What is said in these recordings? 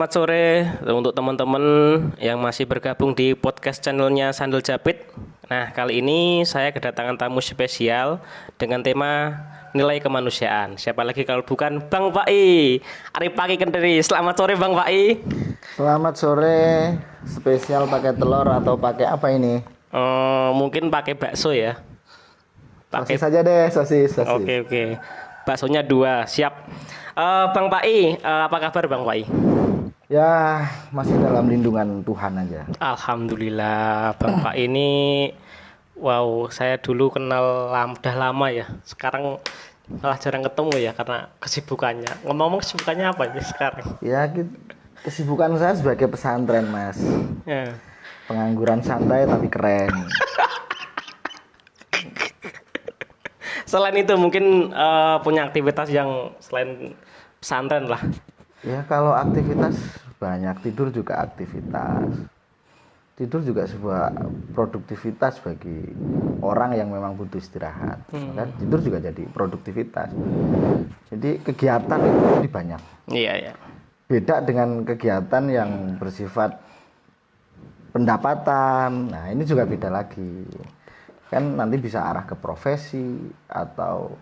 Selamat sore untuk teman-teman yang masih bergabung di podcast channelnya Sandal Japit. Nah, kali ini saya kedatangan tamu spesial dengan tema nilai kemanusiaan. Siapa lagi kalau bukan Bang Pai, Arif Paki Kendiri. Selamat sore Bang Pai. Selamat sore, spesial pakai telur atau pakai apa ini? Mungkin pakai bakso ya. Sosis saja deh, sosis. Oke. Baksonya 2, siap. Bang Pai, apa kabar Bang Pai? Ya, masih dalam lindungan Tuhan aja. Alhamdulillah, Bapak ini, wow, saya dulu kenal udah lama ya. Sekarang malah jarang ketemu ya karena kesibukannya. Ngomong-ngomong kesibukannya apa ini sekarang? Ya, kesibukan saya sebagai pesantren, Mas. Ya. Pengangguran santai tapi keren. Selain itu mungkin punya aktivitas yang selain pesantren lah. Ya, kalau aktivitas banyak, tidur juga aktivitas. Tidur juga sebuah produktivitas bagi orang yang memang butuh istirahat. Kan tidur juga jadi produktivitas. Jadi kegiatan itu banyak. Iya. Beda dengan kegiatan yang bersifat pendapatan. Nah, ini juga beda lagi. Kan nanti bisa arah ke profesi atau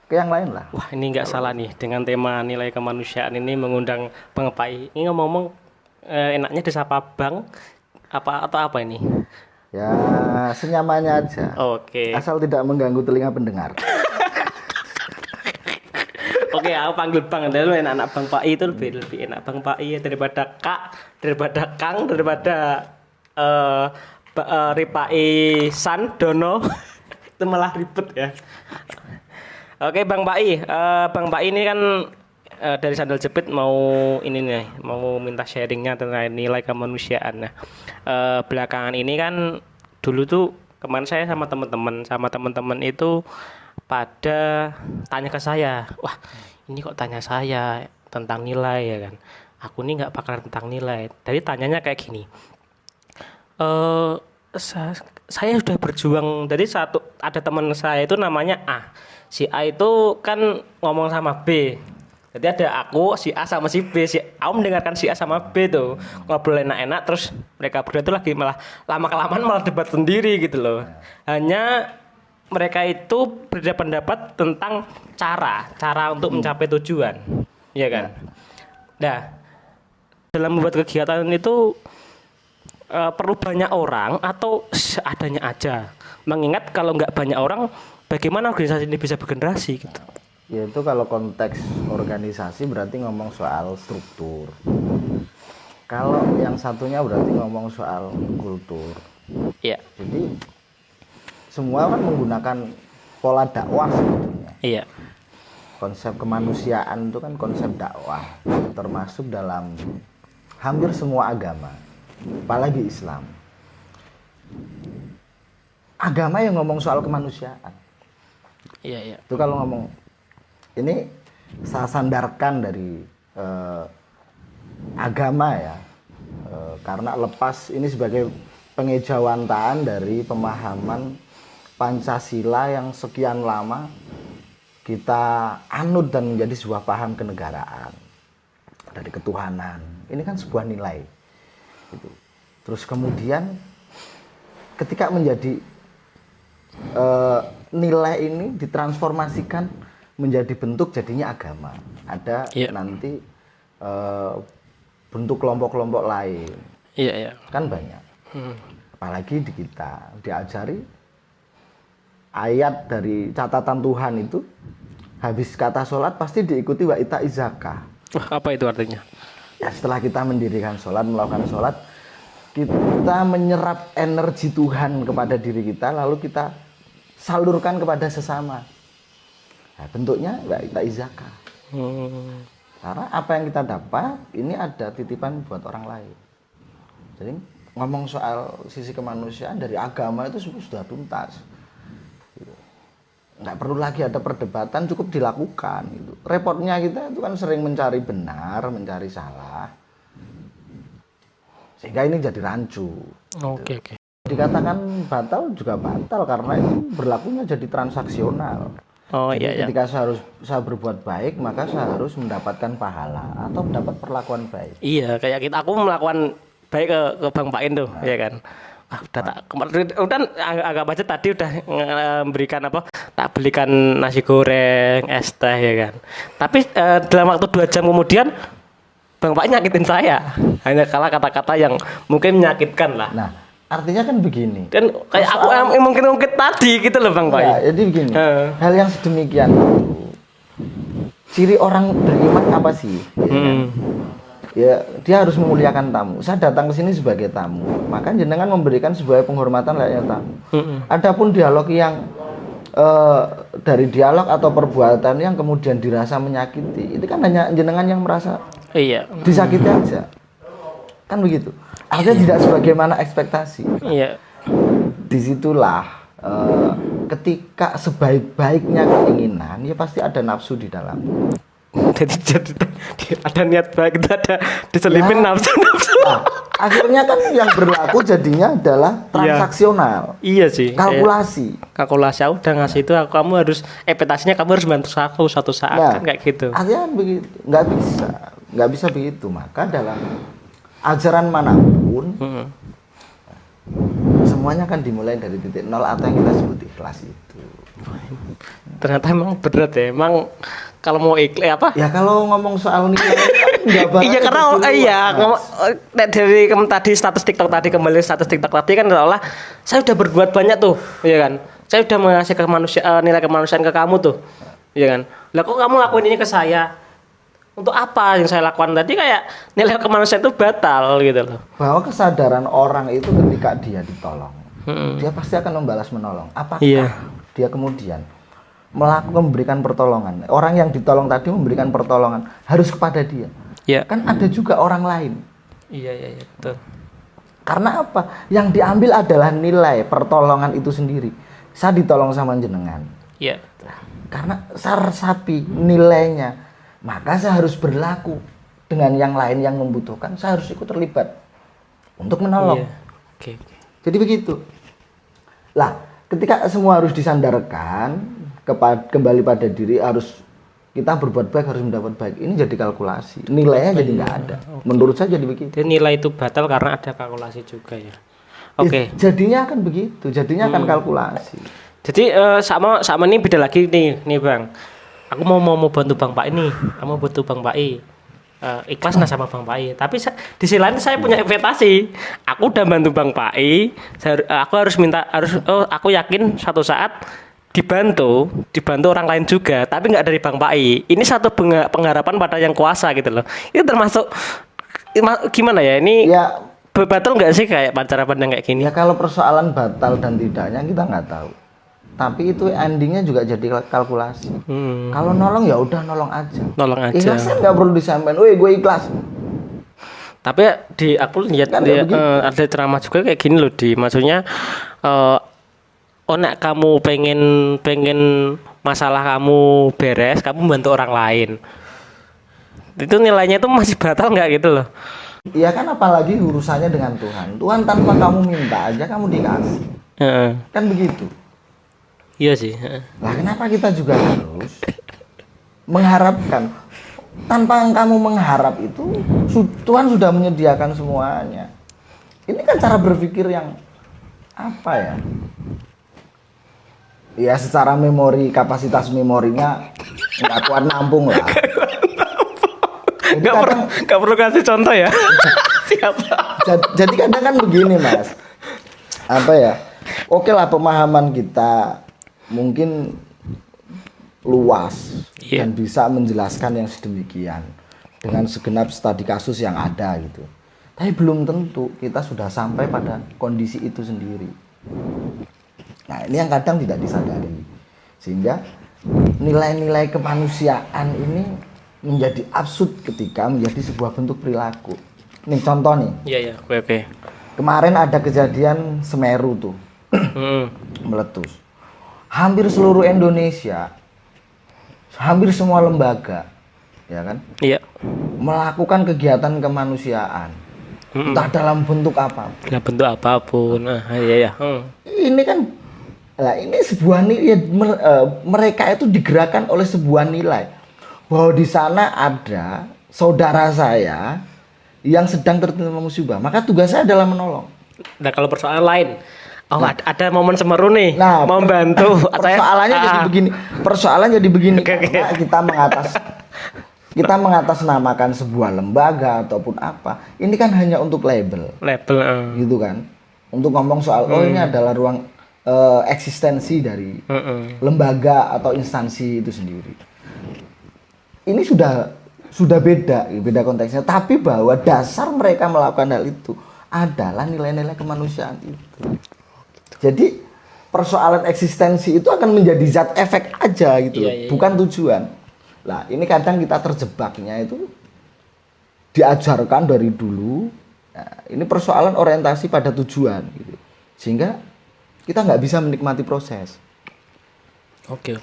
ke yang lain lah. Wah, ini nggak salah nih dengan tema nilai kemanusiaan ini mengundang Bang Pai. Ini ngomong-ngomong enaknya disapa Bang apa atau apa ini? Ya, senyamannya aja. Oke. Asal tidak mengganggu telinga pendengar. Oke, aku panggil Bang. Dulu enak Bang Pai itu lebih enak Bang Pai daripada Kak, daripada Kang, daripada Ripai San Dono. Itu malah ribet ya. Oke, Bang Pai. Bang Pai ini kan dari Sandal Jepit mau ini nih, mau minta sharingnya tentang nilai kemanusiaan. Nah, belakangan ini kan dulu tuh kemarin saya sama teman-teman itu pada tanya ke saya, wah ini kok tanya saya tentang nilai ya kan? Aku nih nggak bakalan tentang nilai. Jadi tanyanya kayak gini. Saya sudah berjuang. Jadi ada teman saya itu namanya A. Si A itu kan ngomong sama B. Jadi ada aku, si A sama si B. Si A mendengarkan si A sama B tuh ngobrol enak-enak, terus mereka berdua itu lagi malah lama-kelamaan malah debat sendiri gitu loh. Hanya mereka itu berbeda pendapat tentang cara untuk mencapai tujuan. Iya kan? Nah, dalam membuat kegiatan itu perlu banyak orang atau seadanya aja. Mengingat kalau nggak banyak orang, bagaimana organisasi ini bisa bergenerasi gitu. Yaitu kalau konteks organisasi berarti ngomong soal struktur. Kalau yang satunya berarti ngomong soal kultur. Iya. Jadi semua kan menggunakan pola dakwah sebetulnya. Iya. Konsep kemanusiaan itu kan konsep dakwah, termasuk dalam hampir semua agama, apalagi Islam. Agama yang ngomong soal kemanusiaan. Iya. Itu kalau ngomong ini saya sandarkan dari agama ya, karena lepas ini sebagai pengejawantahan dari pemahaman Pancasila yang sekian lama kita anut dan menjadi sebuah paham kenegaraan dari ketuhanan. Ini kan sebuah nilai. Gitu. Terus kemudian ketika menjadi nilai ini ditransformasikan menjadi bentuk jadinya agama. Ada nanti bentuk kelompok-kelompok lain. Iya. Kan banyak. Apalagi di kita diajari ayat dari catatan Tuhan itu habis kata sholat pasti diikuti wa ita'iz zakah. Apa itu artinya? Ya, setelah kita mendirikan sholat, melakukan sholat, kita menyerap energi Tuhan kepada diri kita, lalu kita salurkan kepada sesama. Nah, bentuknya wa ita'iz zakah. Karena apa yang kita dapat ini ada titipan buat orang lain. Jadi ngomong soal sisi kemanusiaan dari agama itu sudah tuntas. Nggak perlu lagi ada perdebatan, cukup dilakukan gitu. Repotnya kita itu kan sering mencari benar, mencari salah, sehingga ini jadi rancu. Oke. Dikatakan batal juga batal karena itu berlakunya jadi transaksional. Oh Jadi iya iya. ketika saya berbuat baik, maka saya harus mendapatkan pahala atau mendapat perlakuan baik. Iya, kayak kita aku melakukan baik ke Bang Pain tuh, ya kan. Ah, udah tak kemarin udah agak baca tadi udah memberikan apa? Tak belikan nasi goreng, es teh ya kan. Tapi dalam waktu 2 jam kemudian Bang Pain nyakitin saya. Hanya kalah kata-kata yang mungkin menyakitkan lah. Nah, artinya kan begini. Dan kayak aku mungkin tadi gitu loh Bang Ya, Pain. jadi begini. Hal yang sedemikian itu, ciri orang beriman apa sih? Ya, dia harus memuliakan tamu. Saya datang ke sini sebagai tamu, maka jenengan memberikan sebuah penghormatan layaknya tamu. Adapun dialog yang dari dialog atau perbuatan yang kemudian dirasa menyakiti, itu kan hanya jenengan yang merasa Iya. disakiti aja. Kan begitu. Artinya tidak sebagaimana ekspektasi. Iya. Disitulah ketika sebaik-baiknya keinginan, ya pasti ada nafsu di dalam. Jadi ada niat baik itu ada diselipin Ya. nafsu. Nah, akhirnya kan yang berlaku jadinya adalah transaksional, Iya sih. kalkulasi. Kalkulasi aku udah ngasih itu kamu harus ekspektasinya kamu harus bantu aku suatu saat Nah, kan kayak gitu. Artinya kan begitu, nggak bisa begitu. Maka dalam ajaran manapun, semuanya kan dimulai dari titik nol atau yang kita sebut ikhlas itu. Ternyata emang berat ya. Emang kalau mau ikhlas apa? Ya kalau ngomong soal nilai kan nggak bakal Iya karena jadi iya luas, Mas. dari tadi status TikTok tadi kembali status TikTok tadi kan seolah saya udah berbuat banyak tuh, iya kan? Saya udah mengasih nilai kemanusiaan ke kamu tuh, iya kan? Lah kok kamu lakuin ini ke saya? Untuk apa yang saya lakukan tadi kayak nilai kemanusiaan itu batal gitu loh. Bahwa kesadaran orang itu ketika dia ditolong, dia pasti akan membalas menolong. Apakah Iya. dia kemudian memberikan pertolongan? Orang yang ditolong tadi memberikan pertolongan harus kepada dia. Iya. Kan ada juga orang lain. Iya betul. Karena apa? Yang diambil adalah nilai pertolongan itu sendiri. Saya ditolong sama jenengan. Iya. Karena saya resapi nilainya, maka saya harus berlaku dengan yang lain yang membutuhkan. Saya harus ikut terlibat untuk menolong. Iya. Oke. Jadi begitu. Lah, ketika semua harus disandarkan kembali pada diri, harus kita berbuat baik, harus mendapat baik. Ini jadi kalkulasi. Nilainya jadi nggak ada. Menurut saya jadi begitu. Jadi nilai itu batal karena ada kalkulasi juga ya. Oke. Jadinya akan begitu. Jadinya akan kalkulasi. Jadi sama ini beda lagi nih Bang. Aku mau bantu Bang Pak ini, kamu butuh Bang Pak ikhlas nggak sama Bang Pai? Tapi di sisi lain saya punya ekspektasi. Aku udah bantu Bang Pai, aku aku yakin suatu saat dibantu orang lain juga, tapi nggak dari Bang Pai. Ini satu pengharapan pada yang kuasa gitu loh. Itu termasuk gimana ya? Ini Ya, batal nggak sih kayak cara pandang kayak gini? ya kalau persoalan batal dan tidaknya kita nggak tahu. Tapi itu endingnya juga jadi kalkulasi. Kalau nolong ya udah nolong aja. Nolong aja. Ikhlasnya nggak perlu disampaikan. Woi, gue ikhlas. Tapi aku lihat Kan ada ceramah juga kayak gini loh maksudnya nek kamu pengen masalah kamu beres, kamu bantu orang lain. Itu nilainya itu masih batal nggak gitu loh? Iya kan, apalagi urusannya dengan Tuhan. Tuhan tanpa kamu minta aja kamu dikasih. Kan begitu. Iya sih. Lah kenapa kita juga harus mengharapkan? Tanpa kamu mengharap itu, Tuhan sudah menyediakan semuanya. Ini kan cara berpikir yang apa ya? Ya secara memori, kapasitas memorinya nggak kuat nampung lah. Nggak perlu kasih contoh ya. Siapa? Jadi kadang kan begini Mas. Apa ya? Oke lah, pemahaman kita mungkin luas dan bisa menjelaskan yang sedemikian dengan segenap studi kasus yang ada gitu. Tapi belum tentu kita sudah sampai pada kondisi itu sendiri. Nah, ini yang kadang tidak disadari. Sehingga nilai-nilai kemanusiaan ini menjadi absurd ketika menjadi sebuah bentuk perilaku. Nih contoh nih. Iya, oke. Kemarin ada kejadian Semeru tuh. Meletus. Hampir seluruh Indonesia, hampir semua lembaga, ya kan? Iya. Melakukan kegiatan kemanusiaan. Entah dalam bentuk apa. Dalam bentuk apapun. Iya. Ini kan Nah, ini sebuah nilai, mereka itu digerakkan oleh sebuah nilai bahwa di sana ada saudara saya yang sedang tertimpa musibah, maka tugas saya adalah menolong. Nah kalau persoalan lain, ada momen Semeru nih, Nah, mau bantu. persoalannya jadi begini. Persoalan jadi begini Oke. karena kita mengatasnamakan sebuah lembaga ataupun apa. Ini kan hanya untuk label, gitu kan? Untuk ngomong soal ini adalah ruang eksistensi dari lembaga atau instansi itu sendiri. Ini sudah beda konteksnya. Tapi bahwa dasar mereka melakukan hal itu adalah nilai-nilai kemanusiaan itu. Jadi persoalan eksistensi itu akan menjadi zat efek aja gitu loh, bukan tujuan. Nah, ini kadang kita terjebaknya itu diajarkan dari dulu. Nah, ini persoalan orientasi pada tujuan gitu. Sehingga kita nggak bisa menikmati proses. Oke.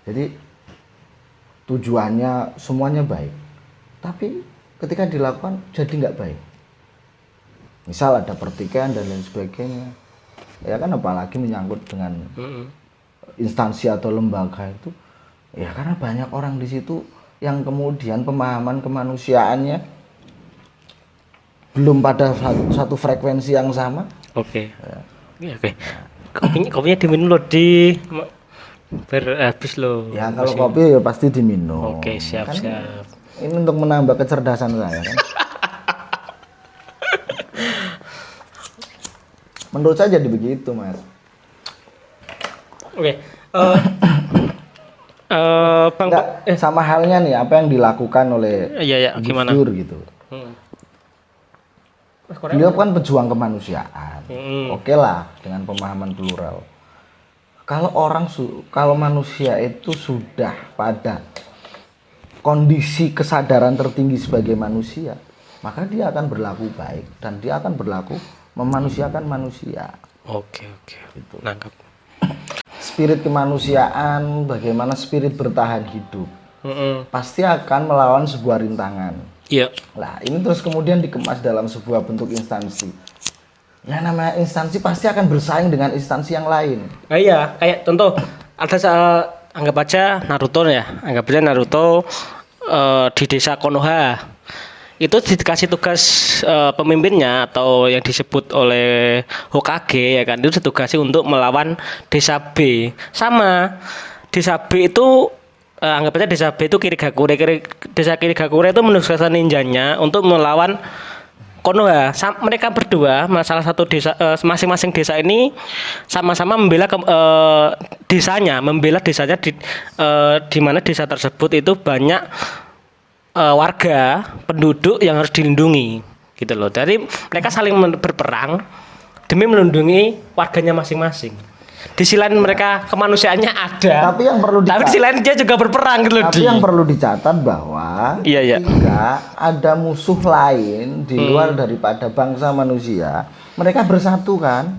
Jadi tujuannya semuanya baik, tapi ketika dilakukan jadi nggak baik. Misal ada pertikaian dan lain sebagainya, ya kan, apalagi menyangkut dengan instansi atau lembaga itu, ya karena banyak orang di situ yang kemudian pemahaman kemanusiaannya belum pada satu frekuensi yang sama. Oke. Kopinya diminum loh di habis loh. Ya kalau kopi ya pasti diminum. Oke, siap. Ini untuk menambah kecerdasan saya kan. Menurut saya jadi begitu, Mas. Oke. Bang, sama halnya nih apa yang dilakukan oleh Gus gimana? Dur gitu. Beliau kan pejuang kemanusiaan. Oke lah, dengan pemahaman plural. Kalau manusia itu sudah pada kondisi kesadaran tertinggi sebagai manusia, maka dia akan berlaku baik dan dia akan berlaku memanusiakan manusia. Oke. Gitu. Nangkep. Spirit kemanusiaan, bagaimana spirit bertahan hidup, pasti akan melawan sebuah rintangan. Iya. Nah, ini terus kemudian dikemas dalam sebuah bentuk instansi. Yang namanya instansi pasti akan bersaing dengan instansi yang lain. Nah, iya, kayak contoh ada anggap aja Naruto ya. Anggap aja Naruto di desa Konoha. Itu dikasih tugas pemimpinnya atau yang disebut oleh Hokage ya kan, itu ditugasi untuk melawan desa B. Sama desa B itu anggap aja desa B itu Kirigakure. Desa Kirigakure itu menugaskan ninjanya untuk melawan Konoha. Mereka berdua, salah satu desa, masing-masing desa ini sama-sama membela desanya di mana desa tersebut itu banyak warga penduduk yang harus dilindungi gitu loh. Jadi mereka saling berperang demi melindungi warganya masing-masing. Di sisi lain mereka kemanusiaannya ada. Tapi yang perlu tapi di sisi lain dia juga berperang gitu loh. Tapi yang perlu dicatat bahwa jika ada musuh lain di luar daripada bangsa manusia, mereka bersatu kan.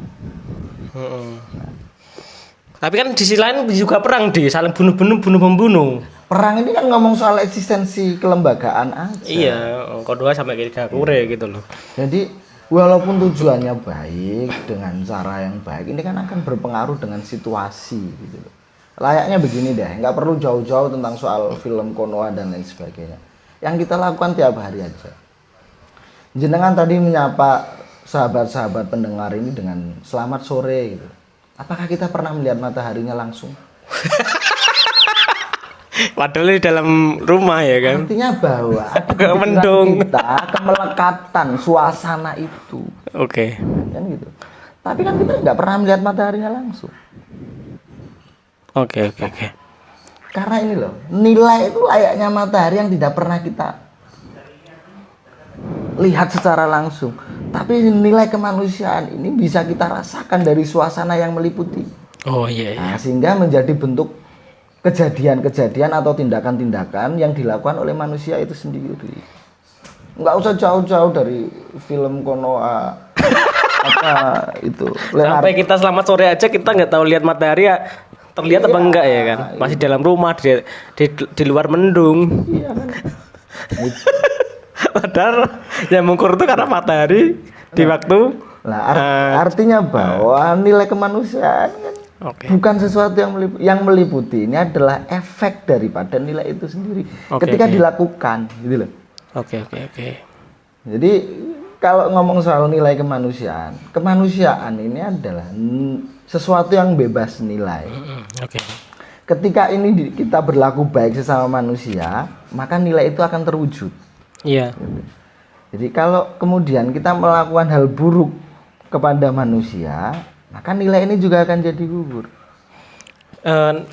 Tapi kan di sisi lain juga perang saling bunuh-membunuh. Perang ini kan ngomong soal eksistensi kelembagaan aja. Iya, Konoha sampai Kirigakure gitu loh. Jadi walaupun tujuannya baik dengan cara yang baik, ini kan akan berpengaruh dengan situasi gitu loh. Layaknya begini deh, nggak perlu jauh-jauh tentang soal film Konoha dan lain sebagainya. Yang kita lakukan tiap hari aja. Jenengan tadi menyapa sahabat-sahabat pendengar ini dengan selamat sore gitu. Apakah kita pernah melihat mataharinya langsung? Padahal di dalam rumah ya kan. Artinya bahwa ada mendung kita kemelekatan suasana itu. Oke. Kan gitu. Tapi kan kita nggak pernah melihat mataharinya langsung. Oke. Karena ini loh, nilai itu layaknya matahari yang tidak pernah kita lihat secara langsung. Tapi nilai kemanusiaan ini bisa kita rasakan dari suasana yang meliputi. Oh iya. Nah, sehingga menjadi bentuk kejadian-kejadian atau tindakan-tindakan yang dilakukan oleh manusia itu sendiri. Nggak usah jauh-jauh dari film Konoha apa itu. Sampai kita selamat sore aja kita nggak tahu lihat matahari ya terlihat apa enggak ya kan. Masih dalam rumah di luar mendung. Iya kan. Padahal yang mengukur itu karena matahari di waktu Nah, artinya bahwa nilai kemanusiaan kan Oke. bukan sesuatu yang meliputi. Ini adalah efek daripada nilai itu sendiri ketika dilakukan, gitu loh. Oke. Jadi kalau ngomong soal nilai kemanusiaan ini adalah sesuatu yang bebas nilai. Oke. Ketika ini kita berlaku baik sesama manusia, maka nilai itu akan terwujud. Iya. Jadi kalau kemudian kita melakukan hal buruk kepada manusia, maka nilai ini juga akan jadi gugur.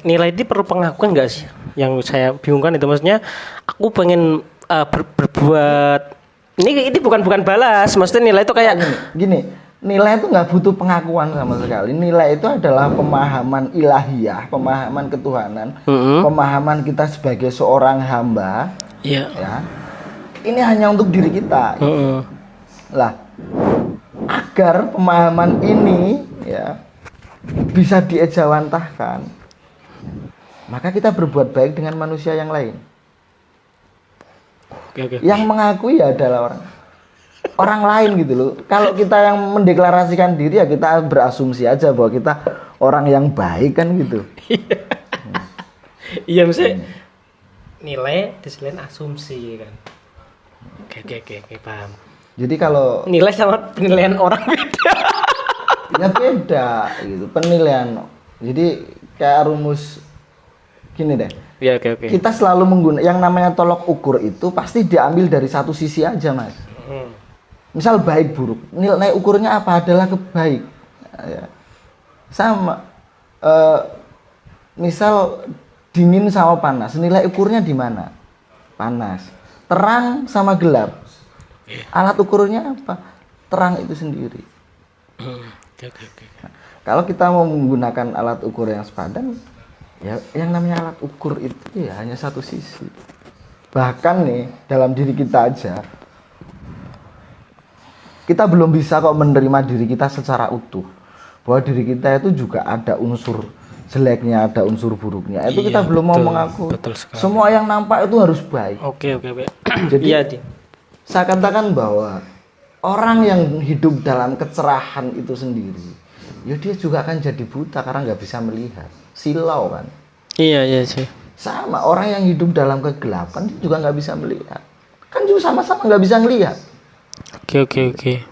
Nilai ini perlu pengakuan nggak sih? Yang saya bingungkan itu maksudnya aku pengen berbuat ini bukan balas, maksudnya nilai itu kayak gini, nilai itu nggak butuh pengakuan sama sekali. Nilai itu adalah pemahaman ilahiyah, pemahaman ketuhanan, pemahaman kita sebagai seorang hamba. Iya. Ya, ini hanya untuk diri kita. Lah, agar pemahaman ini ya bisa diejawantahkan, maka kita berbuat baik dengan manusia yang lain. Oke. Yang mengakui ya adalah orang lain gitu loh. Kalau kita yang mendeklarasikan diri ya kita berasumsi aja bahwa kita orang yang baik kan gitu. Iya, maksudnya nilai di selain asumsi kan. Oke, paham. Jadi kalau Nilai sama penilaian orang beda. ya beda gitu penilaian. Jadi kayak rumus gini deh. Iya, oke. Kita selalu menggunakan yang namanya tolok ukur itu pasti diambil dari satu sisi aja, Mas. Misal baik buruk, nilai ukurnya apa adalah kebaik. Ya. Sama misal dingin sama panas, nilai ukurnya di mana? Panas. Terang sama gelap, alat ukurnya apa? Terang itu sendiri. Oke. Kalau kita mau menggunakan alat ukur yang sepadan, ya yang namanya alat ukur itu ya hanya satu sisi. Bahkan nih dalam diri kita aja, kita belum bisa kok menerima diri kita secara utuh. Bahwa diri kita itu juga ada unsur jeleknya, ada unsur buruknya. Itu kita belum mau mengaku. Semua yang nampak itu harus baik. Oke. Jadi Iya, saya katakan bahwa orang yang hidup dalam kecerahan itu sendiri, ya dia juga akan jadi buta karena nggak bisa melihat. Silau kan. Iya sih. Sama orang yang hidup dalam kegelapan dia juga nggak bisa melihat. Kan juga sama-sama nggak bisa melihat. Oke.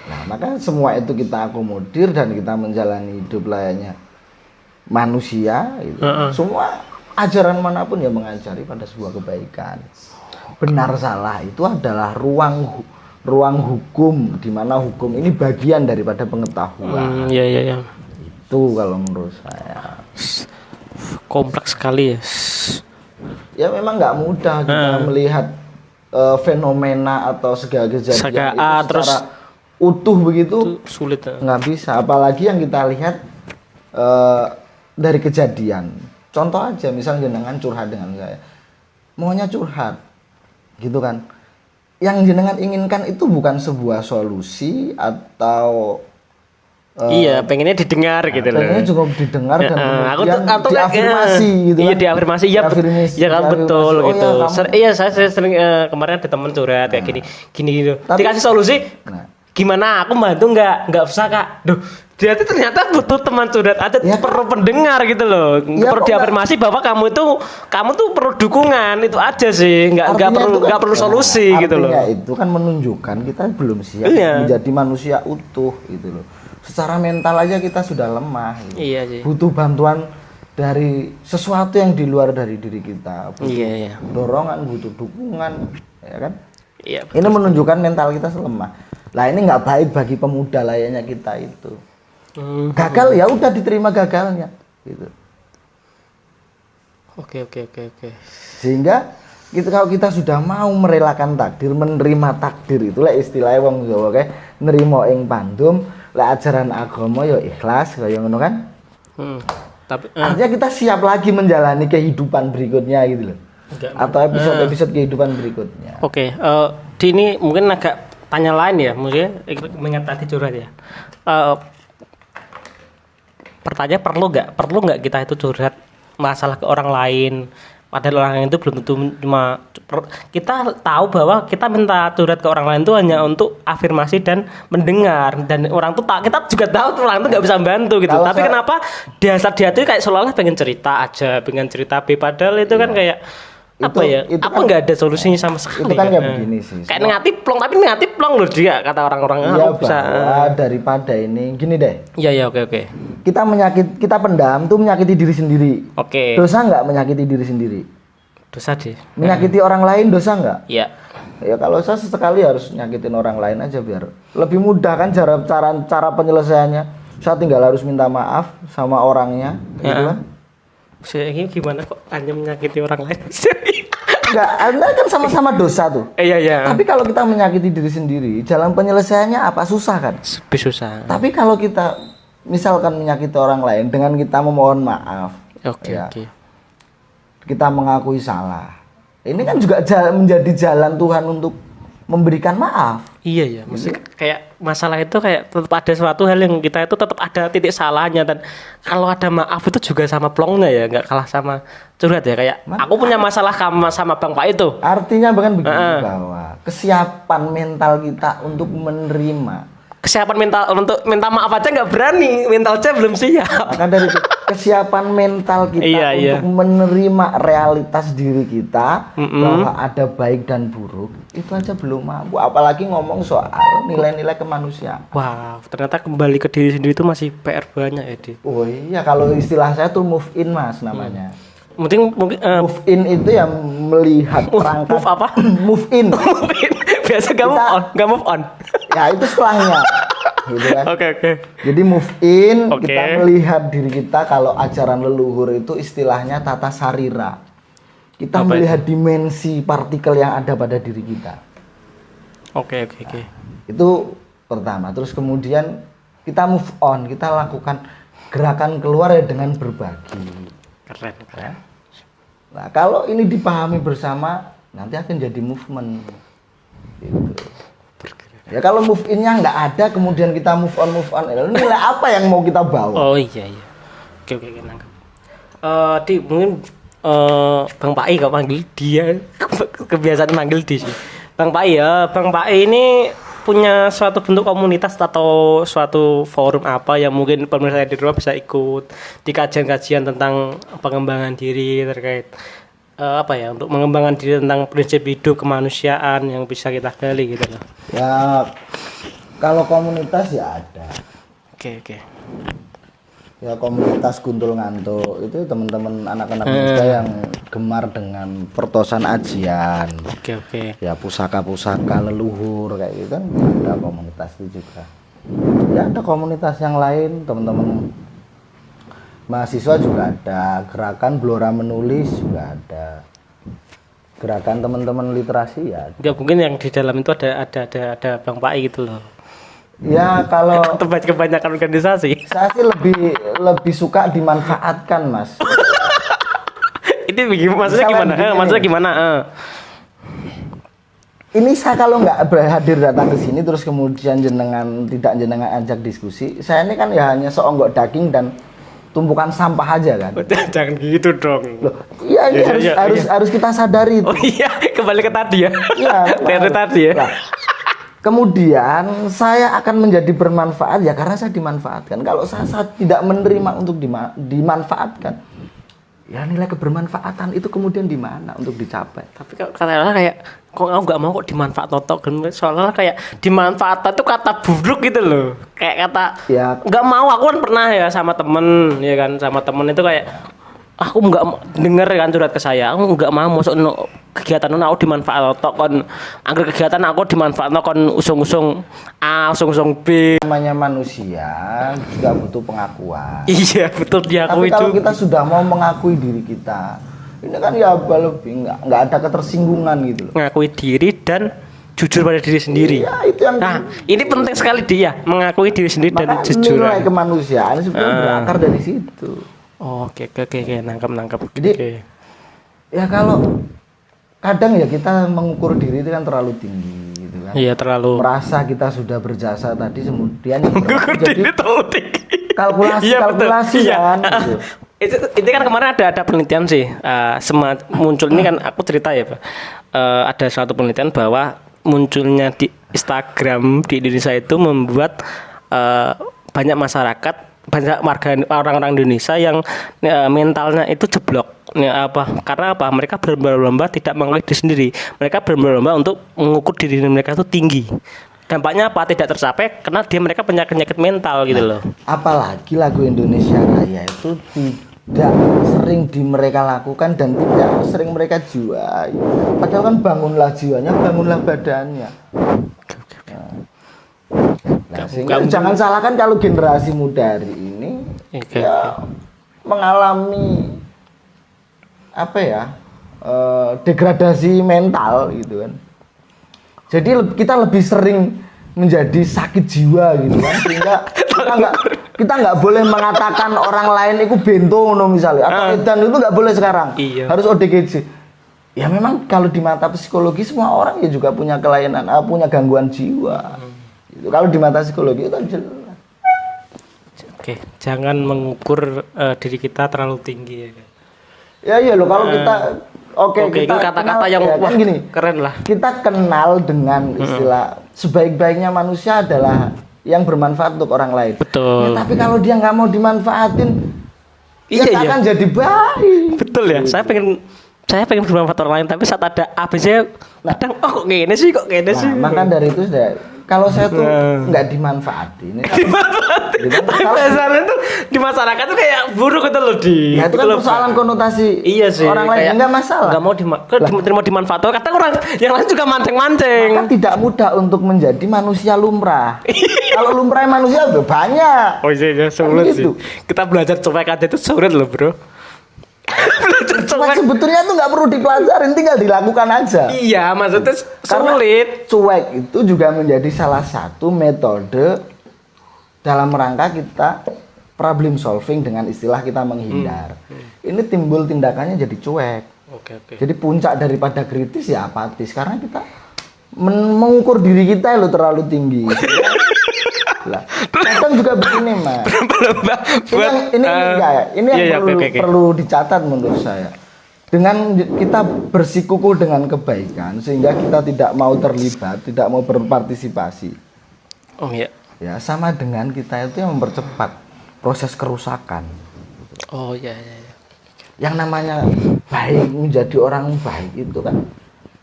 Nah, maka semua itu kita akomodir dan kita menjalani hidup layaknya manusia gitu. Semua ajaran manapun yang mengajari pada sebuah kebaikan. Benar salah itu adalah ruang hukum, di mana hukum ini bagian daripada pengetahuan. Iya. Itu kalau menurut saya. Kompleks sekali ya. Ya memang nggak mudah kita melihat fenomena atau segala kejadian itu secara terus utuh begitu, sulit. nggak bisa. Apalagi yang kita lihat dari kejadian. Contoh aja, misalnya jenengan curhat dengan saya, maunya curhat, gitu kan? Yang jenengan inginkan itu bukan sebuah solusi atau iya, pengennya didengar gitu loh. pengennya cukup didengar dan kemudian aku diafirmasi gitu kan. Iya, diafirmasi. Iya, Diafirmasi, kan betul oh, gitu. Ya, Saya sering kemarin ada teman curhat kayak gini gitu. Tapi- Dikasih solusi, Nah. gimana? Aku bantu nggak usah, Kak. Duh, dia tuh ternyata butuh teman curhat. Ada Ya, perlu pendengar gitu loh. Ya, perlu kok diafirmasi bahwa kamu tuh perlu dukungan, itu aja sih. Nggak perlu solusi gitu loh. Artinya itu kan menunjukkan kita belum siap menjadi manusia utuh gitu loh. Secara mental aja kita sudah lemah gitu. Iya sih. Butuh bantuan dari sesuatu yang di luar dari diri kita. Butuh Iya. dorongan, butuh dukungan, ya kan? Iya. Ini menunjukkan mental kita lemah. Lah ini nggak baik bagi pemuda layaknya kita itu. Gagal ya udah diterima gagalnya gitu. Oke. Sehingga kalau kita sudah mau merelakan takdir, menerima takdir, itulah istilahnya wong Jawa kae nerima ing pandum, lek ajaran agama ya ikhlas kaya ngono kan. Tapi Artinya kita siap lagi menjalani kehidupan berikutnya gitu loh. Atau episode kehidupan berikutnya. Oke, di ini mungkin agak tanya lain ya, mungkin mengingat tadi curhat ya. Pertanyaan perlu nggak kita itu curhat masalah ke orang lain Padahal orang lain itu belum tentu cuma kita tahu bahwa kita minta curhat ke orang lain itu hanya untuk afirmasi dan mendengar, dan orang tuh kita juga tahu tuh orang tuh nggak bisa bantu gitu. Kalau Tapi kenapa dia tuh kayak seolah-olah pengen cerita aja, pengen cerita B, padahal itu kan kayak apa ya? itu Apa kan- nggak ada solusinya sama sekali? itu kan kayak Nah. begini sih. Kayak ngatiplong, tapi ngatiplong loh dia kata orang-orang. Iya, Bisa. bahwa daripada ini gini deh. Iya iya, oke. Kita pendam tuh menyakiti diri sendiri. Oke. Dosa nggak menyakiti diri sendiri? Dosa deh. Menyakiti orang lain dosa nggak? Iya. Ya kalau saya sesekali harus nyakitin orang lain aja biar lebih mudah kan cara penyelesaiannya. Saya tinggal harus minta maaf sama orangnya, gitu Ya. kan? Ini gimana kok hanya menyakiti orang lain? Enggak, Anda kan sama-sama dosa tuh. Iya. Tapi kalau kita menyakiti diri sendiri, jalan penyelesaiannya apa? Susah kan? Lebih susah. Tapi kalau kita misalkan menyakiti orang lain dengan kita memohon maaf, Oke. kita mengakui salah. Ini kan juga menjadi jalan Tuhan untuk memberikan maaf. Iya. Maksudnya kayak masalah itu kayak tetap ada suatu hal yang kita itu tetap ada titik salahnya, dan kalau ada maaf itu juga sama plongnya ya, nggak kalah sama curhat ya. Kayak aku punya masalah sama Bang Pak itu. Artinya bahkan begini bahwa kesiapan mental kita untuk menerima. Kesiapan mental untuk minta maaf aja nggak berani, mentalnya belum siap. Maka dari itu, kesiapan mental kita Iya. untuk menerima realitas diri kita bahwa ada baik dan buruk itu aja belum mampu. Apalagi ngomong soal nilai-nilai kemanusiaan. Wow, ternyata kembali ke diri sendiri itu masih PR banyak ya, Di. Oh iya, kalau istilah saya tuh move in mas namanya. Mungkin Move in itu yang melihat perangkat. move apa? Move in. Biasa nggak move on. Ya itu selangnya. Gitu kan. Oke. Jadi move in, Oke. kita melihat diri kita kalau ajaran leluhur itu istilahnya tata sarira. Kita Apa melihat dimensi partikel yang ada pada diri kita. Oke. Itu pertama. Terus kemudian kita move on, kita lakukan gerakan keluar ya dengan berbagi. Keren. Nah, kalau ini dipahami bersama, nanti akan jadi movement. Gitu. Ya kalau move in-nya nggak ada, kemudian kita move on, nilai apa yang mau kita bawa? Oh iya. Oke, nangkep. Di mungkin Bang Pai kok panggil dia, kebiasaan manggil di sih. Bang Pai ini punya suatu bentuk komunitas atau suatu forum apa yang mungkin pemirsa di rumah bisa ikut di kajian-kajian tentang pengembangan diri terkait untuk mengembangkan diri tentang prinsip hidup kemanusiaan yang bisa kita gali gitu loh. Ya kalau komunitas ya ada. Oke. Ya komunitas Guntul Ngantuk itu teman-teman anak-anak muda yang gemar dengan pertosan ajian. Oke. Ya pusaka-pusaka leluhur kayak gitu kan ada komunitas itu juga. Ya ada komunitas yang lain teman-teman mahasiswa juga ada, gerakan Blora menulis juga ada, gerakan teman-teman literasi ya. Enggak mungkin yang di dalam itu ada Bang Pai gitu loh. Ya kalau Kebanyakan organisasi. saya sih lebih suka dimanfaatkan mas. Ini maksudnya gimana? Maksudnya gimana? Ini saya kalau nggak berhadir datang ke sini terus kemudian tidak jenengan ajak diskusi, saya ini kan ya hanya seonggok daging dan tumpukan sampah aja kan. Jangan gitu dong. Loh, iya ini harus kita sadari. Oh iya, kembali ke tadi ya. Iya. Teori tadi ya. Nah, kemudian saya akan menjadi bermanfaat ya karena saya dimanfaatkan. Kalau saya tidak menerima untuk dimanfaatkan, ya nilai kebermanfaatan itu kemudian di mana untuk dicapai? Tapi kata kayak kok aku nggak mau kok dimanfaat totok, soalnya kayak dimanfaat itu kata buruk gitu loh. Kayak kata Ya. nggak mau. Aku kan pernah ya sama temen, ya kan, sama temen itu kayak aku nggak denger kan curhat ke saya, aku nggak mau masuk kegiatan aku dimanfaat totok kon, angker kegiatan aku dimanfaat kon usung-usung A, usung-usung B. Namanya manusia juga butuh pengakuan. Iya betul, Tapi diakui kalau juga. kita sudah mau mengakui diri kita, ini kan ya lebih nggak ada ketersinggungan gitu loh. Mengakui diri dan jujur pada diri sendiri. Iya itu yang. Nah, ini penting sekali dia mengakui diri sendiri dan Maka jujur. nilai kemanusiaan sebenarnya berakar dari situ. Oh, oke, nangkep. Jadi, Oke. Ya kalau kadang ya kita mengukur diri itu kan terlalu tinggi gitu kan. Iya terlalu. Merasa kita sudah berjasa tadi kemudian yang berarti jadi Ini terlalu tinggi. kalkulasi Iya, betul. Iya. kan gitu. Itu kan kemarin ada penelitian sih, muncul ini kan aku cerita ya Pak. Ada suatu penelitian bahwa munculnya di Instagram di Indonesia itu membuat banyak masyarakat, banyak warga orang-orang Indonesia yang mentalnya itu jeblok. Karena apa? Mereka berlomba-lomba tidak mengakui diri sendiri. Mereka berlomba-lomba untuk mengukur diri mereka itu tinggi. Dampaknya apa? Tidak tercapai karena mereka penyakit mental gitu loh. Apalagi lagu Indonesia Raya itu tidak sering mereka lakukan dan tidak sering mereka jual. Padahal kan bangunlah jiwanya, bangunlah badannya. Nah, sehingga jangan salahkan kalau generasi muda hari ini mengalami degradasi mental gitu kan. Jadi kita lebih sering menjadi sakit jiwa gitu kan, sehingga kita nggak boleh mengatakan orang lain itu bento misalnya atau edan itu nggak boleh sekarang. Iya. Harus ODGJ. Ya memang kalau di mata psikologi semua orang ya juga punya kelainan, punya gangguan jiwa. Gitu. Kalau di mata psikologi itu jelas. Oke, jangan mengukur diri kita terlalu tinggi ya. Ya iya loh kalau kita Oke, ini kata-kata yang kan gini, keren lah. Kita kenal dengan istilah sebaik-baiknya manusia adalah yang bermanfaat untuk orang lain. Betul. Ya, tapi kalau dia nggak mau dimanfaatin, ya akan jadi baik. Betul ya. Saya pengen bermanfaat orang lain, tapi saat ada ABC kadang kok gini sih. Maka dari itu kalau saya tuh nggak dimanfaatin. Biasanya tuh di masyarakat tuh kayak buruk gitu loh Ya itu kan persoalan konotasi. Iya sih. Orang lain nggak masalah. Nggak mau terima dimanfaatkan. Kadang orang yang lain juga mancing-mancing. Maka tidak mudah untuk menjadi manusia lumrah. Kalau lumrah manusia udah banyak. Oh iya sulit sih. Kita belajar cuek aja itu sulit loh bro. Cuek sebetulnya tuh nggak perlu dipelajarin, tinggal dilakukan aja. Iya, maksudnya sulit. Cuek itu juga menjadi salah satu metode dalam rangka kita problem solving dengan istilah kita menghindar. Ini timbul tindakannya jadi cuek. Oke. Jadi puncak daripada kritis ya apatis karena kita mengukur diri kita lo terlalu tinggi. Kadang juga begini mas. Ini yang perlu dicatat menurut saya. Dengan kita bersikukuh dengan kebaikan sehingga kita tidak mau terlibat, tidak mau berpartisipasi. Oh iya. Ya sama dengan kita itu yang mempercepat proses kerusakan. Oh iya. Yang namanya baik menjadi orang baik itu kan,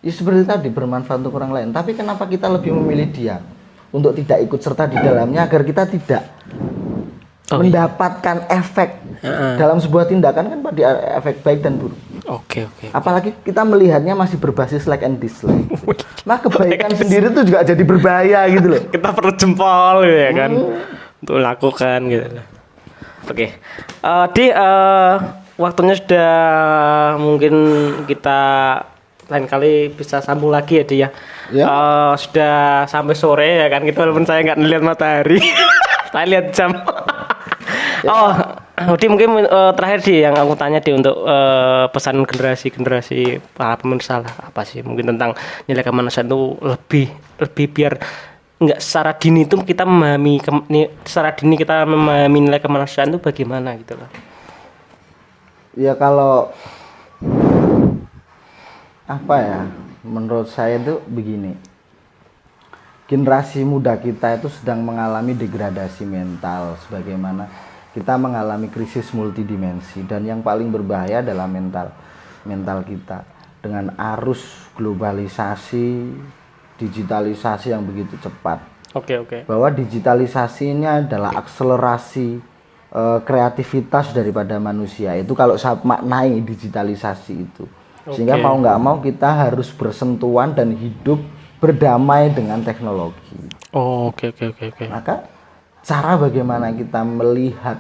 ya seperti tadi bermanfaat untuk orang lain. Tapi kenapa kita lebih memilih diam? Untuk tidak ikut serta di dalamnya agar kita tidak mendapatkan efek dalam sebuah tindakan kan pada efek baik dan buruk. Oke. Apalagi kita melihatnya masih berbasis like and dislike. Maka kebaikan sendiri itu juga jadi berbahaya gitu loh. Kita perlu jempol ya kan untuk lakukan gitu. Oke. Waktunya sudah, mungkin kita lain kali bisa sambung lagi ya dia. Ya. Sudah sampai sore ya kan, kita walaupun saya nggak ngeliat matahari. Saya lihat jam. Di mungkin terakhir sih yang aku tanya untuk pesan generasi para pemirsa lah, apa sih mungkin tentang nilai kemanusiaan itu lebih biar nggak secara dini itu kita memahami nilai kemanusiaan itu bagaimana gitu loh. Ya kalau menurut saya itu begini, generasi muda kita itu sedang mengalami degradasi mental sebagaimana kita mengalami krisis multidimensi, dan yang paling berbahaya adalah mental kita dengan arus globalisasi, digitalisasi yang begitu cepat. Oke. Bahwa digitalisasi ini adalah akselerasi kreativitas daripada manusia. Itu kalau saya maknai digitalisasi itu. Sehingga mau nggak mau kita harus bersentuhan dan hidup berdamai dengan teknologi. Oke. Maka cara bagaimana kita melihat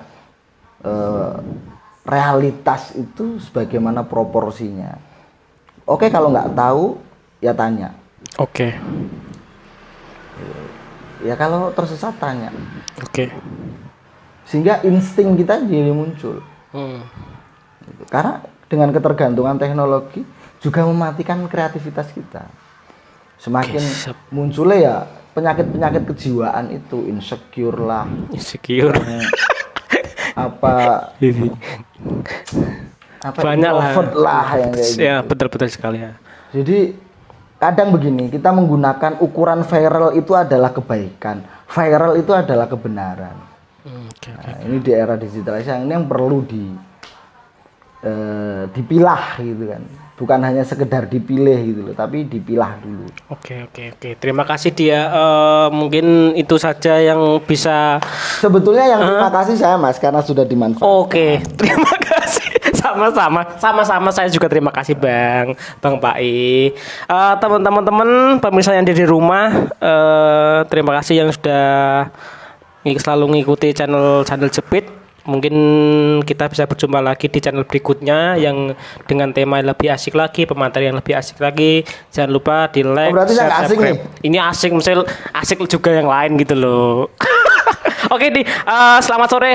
realitas itu sebagaimana proporsinya. Oke, kalau nggak tahu ya tanya. Oke. Ya kalau tersesat tanya. Oke. Sehingga insting kita jadi muncul. Karena dengan ketergantungan teknologi juga mematikan kreativitas kita. Semakin munculnya ya penyakit kejiwaan itu, insecure lah. Banyak lah. introvert lah yang kayak gitu. Ya, betul-betul sekali ya. Jadi kadang begini, kita menggunakan ukuran viral itu adalah kebaikan, viral itu adalah kebenaran. Oke. Nah, ini di era digitalisasi ini yang perlu dipilah gitu kan, bukan hanya sekedar dipilih gitu loh, tapi dipilah dulu. Oke. Terima kasih dia. Mungkin itu saja yang bisa. Sebetulnya yang terima kasih saya Mas karena sudah dimanfaatkan. Oke, terima kasih. Sama-sama saya juga terima kasih Bang Pai. Teman-teman pemirsa yang ada di rumah, terima kasih yang sudah selalu ngikuti channel Jepit. Mungkin kita bisa berjumpa lagi di channel berikutnya yang dengan tema yang lebih asik lagi, pemateri yang lebih asik lagi. Jangan lupa di like, berarti share, yang asik subscribe. nih. Ini asik, misal asik juga yang lain gitu loh. Oke, selamat sore.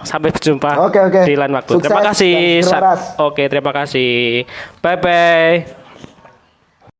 Sampai berjumpa Oke. di lain waktu. Sukses Terima kasih. dan terima kasih. Oke, terima kasih. Bye bye.